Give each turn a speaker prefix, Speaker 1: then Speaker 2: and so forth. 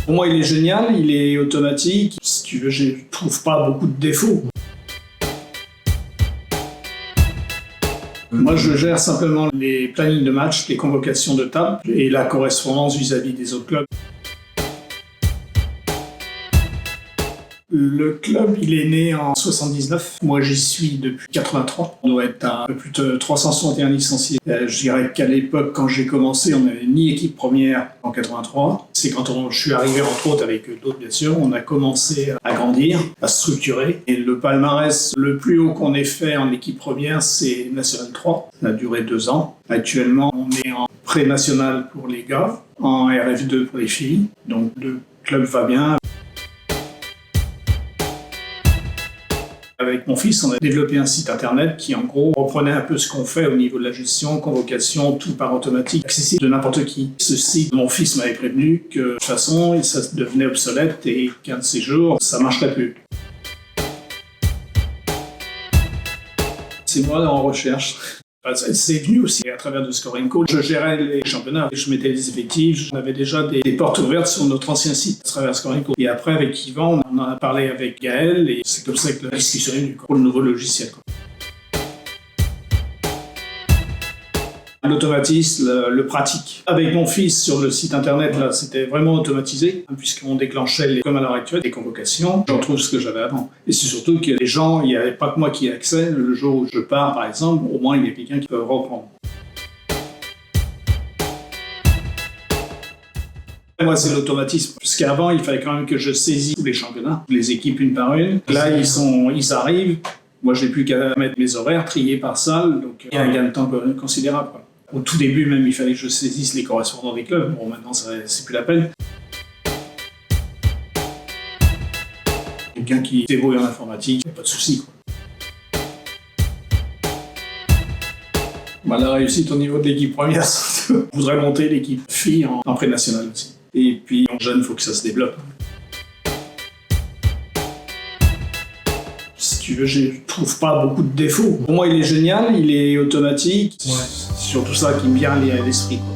Speaker 1: Pour moi, il est génial, il est automatique. Si tu veux, je trouve pas beaucoup de défauts. Moi, je gère simplement les plannings de match, les convocations de table et la correspondance vis-à-vis des autres clubs. Le club, il est né en 79. Moi, j'y suis depuis 83. On doit être à un peu plus de 361 licenciés. Je dirais qu'à l'époque, quand j'ai commencé, on n'avait ni équipe première en 83. C'est quand je suis arrivé, entre autres, avec d'autres, bien sûr, on a commencé à grandir, à structurer. Et le palmarès le plus haut qu'on ait fait en équipe première, c'est National 3. Ça a duré 2 ans. Actuellement, on est en pré-national pour les gars, en RF2 pour les filles. Donc, le club va bien. Avec mon fils, on a développé un site internet qui, en gros, reprenait un peu ce qu'on fait au niveau de la gestion, convocation, tout par automatique, accessible de n'importe qui. Ce site, mon fils m'avait prévenu que, de toute façon, ça devenait obsolète et qu'un de ces jours, ça marcherait plus. C'est moi en recherche. C'est venu aussi à travers de Scoring Call. Je gérais les championnats, je mettais les effectifs, on avait déjà des portes ouvertes sur notre ancien site à travers Scoring Call. Et après, avec Yvan, on en a parlé avec Gaël et c'est comme ça que la discussion est venue pour le nouveau logiciel. L'automatisme, le pratique. Avec mon fils sur le site internet, là, c'était vraiment automatisé, puisqu'on déclenchait, comme à l'heure actuelle, des convocations. Je retrouve ce que j'avais avant. Et c'est surtout que les gens, il n'y avait pas que moi qui ai accès. Le jour où je pars, par exemple, au moins il y a quelqu'un qui peut reprendre. Moi, c'est l'automatisme. Parce qu'avant, il fallait quand même que je saisisse tous les championnats, les équipes une par une. Là, ils arrivent. Moi, je n'ai plus qu'à mettre mes horaires, trier par salle. Donc, il y a un gain de temps considérable, quoi. Au tout début, même, il fallait que je saisisse les correspondants des clubs. Bon, maintenant, c'est plus la peine. Quelqu'un qui débrouille en informatique, il n'y a pas de souci, quoi. Bah, la réussite au niveau de l'équipe première, je voudrais monter l'équipe filles en pré-national aussi. Et puis, en jeune, il faut que ça se développe. Si tu veux, je trouve pas beaucoup de défauts. Pour moi, il est génial, il est automatique. Ouais. C'est surtout ça qui me vient à l'esprit, quoi.